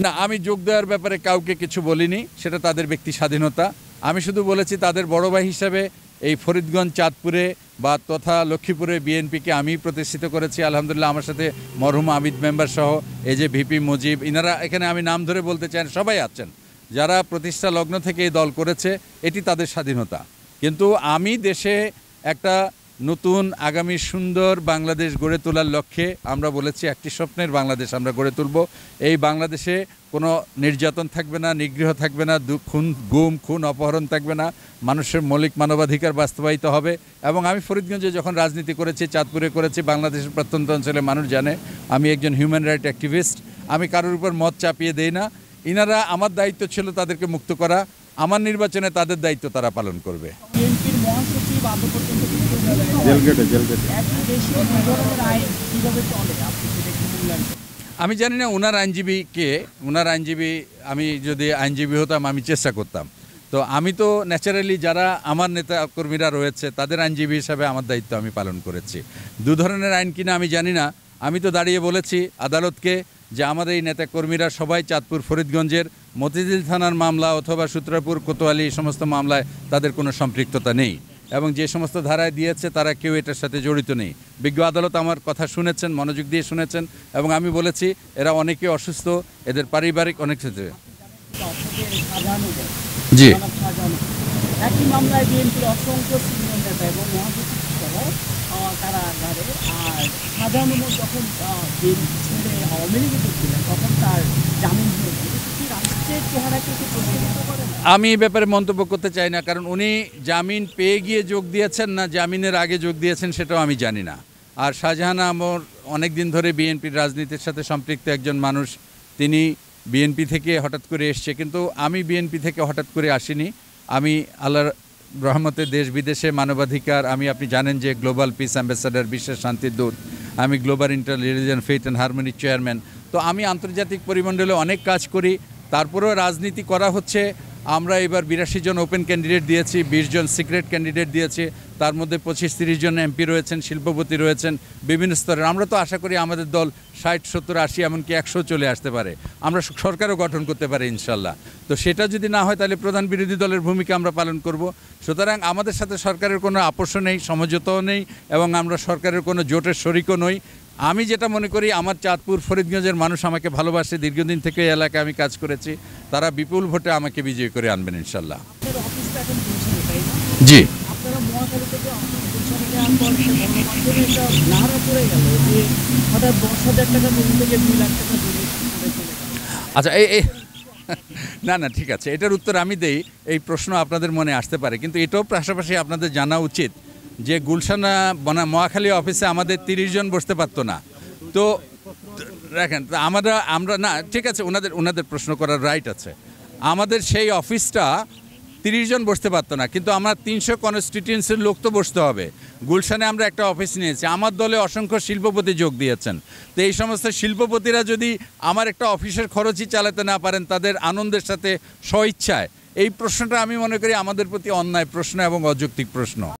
না, আমি যোগ দেওয়ার ব্যাপারে কাউকে কিছু বলিনি, সেটা তাদের ব্যক্তি স্বাধীনতা। আমি শুধু বলেছি তাদের বড় ভাই হিসাবে এই ফরিদগঞ্জ, চাঁদপুরে বা তথা লক্ষ্মীপুরে বিএনপিকে আমি প্রতিষ্ঠিত করেছি আলহামদুলিল্লাহ। আমার সাথে মরহুম আবিদ মেম্বার সহ এই যে ভিপি মুজিব, ইনারা এখানে আমি নাম ধরে বলতে চাই, সবাই আছেন যারা প্রতিষ্ঠা লগ্ন থেকে এই দল করেছে, এটি তাদের স্বাধীনতা। কিন্তু আমি দেশে একটা নতুন আগামী সুন্দর বাংলাদেশ গড়ে তোলার লক্ষ্যে আমরা বলেছি একটি স্বপ্নের বাংলাদেশ আমরা গড়ে তুলব। এই বাংলাদেশে কোনো নির্যাতন থাকবে না, নিগৃহ থাকবে না, গুম খুন অপহরণ থাকবে না, মানুষের মৌলিক মানবাধিকার বাস্তবায়িত হবে। এবং আমি ফরিদগঞ্জে যখন রাজনীতি করেছি, চাঁদপুরে করেছি, বাংলাদেশের প্রত্যন্ত অঞ্চলে মানুষ জানে আমি একজন হিউম্যান রাইট অ্যাক্টিভিস্ট। আমি কারোর উপর মত চাপিয়ে দেই না। ইনারা, আমার দায়িত্ব ছিল তাদেরকে মুক্ত করা, আমার নির্বাচনে তাদের দায়িত্ব তারা পালন করবে। আমি জানি না ওনার আইনজীবী কে, ওনার আইনজীবী, আমি যদি আইনজীবী হতাম আমি চেষ্টা করতাম। তো আমি তো ন্যাচারালি যারা আমার নেতা কর্মীরা রয়েছে তাদের আইনজীবী হিসাবে আমার দায়িত্ব আমি পালন করেছি। দু ধরনের আইন কিনা আমি জানি না। আমি তো দাঁড়িয়ে বলেছি আদালতকে যে আমাদের এই নেতাকর্মীরা সবাই চাঁদপুর ফরিদগঞ্জের মতিঝিল থানার মামলা অথবা সূত্রাপুর কোতোয়ালি এই সমস্ত মামলায় তাদের কোনো সম্পৃক্ততা নেই, এবং যে সমস্ত ধারায় দিয়েছে তারা কেউ এটার সাথে জড়িত নেই। বিজ্ঞ আদালত আমার কথা শুনেছেন, মনোযোগ দিয়ে শুনেছেন, এবং আমি বলেছি এরা অনেকে অসুস্থ, এদের পারিবারিক অনেক কিছু। জি, একই মামলায় বিএনপির অসংখ্য সিনিয়র নেতা এবং মহাসচিব সহ কারাগারে। আর সাধারণ যখন বিএনপি ছেড়ে আওয়ামী লীগে ছিলেন তখন তার জামিন হয়েছে। রাষ্ট্রের চেহারাকে প্রতিনিধিত্ব করে। আমি এই ব্যাপারে মন্তব্য করতে চাই না, কারণ উনি জামিন পেয়ে গিয়ে যোগ দিয়েছেন না জামিনের আগে যোগ দিয়েছেন সেটাও আমি জানি না। আর শাহজাহান আমর অনেক দিন ধরে বিএনপির রাজনীতির সাথে সম্পৃক্ত একজন মানুষ, তিনি বিএনপি থেকে হঠাৎ করে এসছে, কিন্তু আমি বিএনপি থেকে হঠাৎ করে আসিনি। আমি আল্লাহর রহমতে দেশ বিদেশে মানবাধিকার, আপনি জানেন যে গ্লোবাল পিস অ্যাম্বাসাডার, বিশ্বের শান্তির দূত, আমি global inter religion faith and harmony chairman. তো আমি আন্তর্জাতিক পরিমণ্ডলে অনেক কাজ করি, তারপরেও রাজনীতি করা হচ্ছে। আমরা এবার 82 জন ওপেন ক্যান্ডিডেট দিয়েছি, 20 জন সিক্রেট ক্যান্ডিডেট দিয়েছি, তার মধ্যে 25-30 জন এমপি রয়েছেন, শিল্পপতি রয়েছেন বিভিন্ন স্তরের। আমরা তো আশা করি আমাদের দল 60, 70, 80 এমনকি 100 চলে আসতে পারে, আমরা সরকারও গঠন করতে পারি ইনশাল্লাহ। তো সেটা যদি না হয় তাহলে প্রধান বিরোধী দলের ভূমিকা আমরা পালন করব। সুতরাং আমাদের সাথে সরকারের কোনো আপোষও নেই, সমঝোতাও নেই, এবং আমরা সরকারের কোনো জোটের শরিকও নই। আমি যেটা মনে করি, আমার চাঁদপুর ফরিদগঞ্জের মানুষ আমাকে ভালোবাসে, দীর্ঘদিন থেকে এই এলাকায় আমি কাজ করেছি, তারা বিপুল ভোটে আমাকে বিজয়ী করে আনবেন ইনশাল্লাহ। জি, আচ্ছা, না ঠিক আছে, এটার উত্তর আমি দেই। এই প্রশ্ন আপনাদের মনে আসতে পারে, কিন্তু এটাও পাশাপাশি আপনাদের জানা উচিত যে গুলশানা মহাখালী অফিসে আমাদের 30 জন বসতে পারতো না। তো দেখেন, আমরা না, ঠিক আছে, ওনাদের প্রশ্ন করার রাইট আছে। আমাদের সেই অফিসটা 30 জন বসতে পারতো না, কিন্তু আমরা 300 কনস্টিটিউয়েন্সির লোক তো বসতে হবে। গুলশানে আমরা একটা অফিস নিয়েছি, আমার দলে অসংখ্য শিল্পপতি যোগ দিয়েছেন। তো এই সমস্ত শিল্পপতিরা যদি আমার একটা অফিসের খরচই চালাতে না পারেন তাদের আনন্দের সাথে স্বইচ্ছায়, এই প্রশ্নটা আমি মনে করি আমাদের প্রতি অন্যায় প্রশ্ন এবং অযৌক্তিক প্রশ্ন।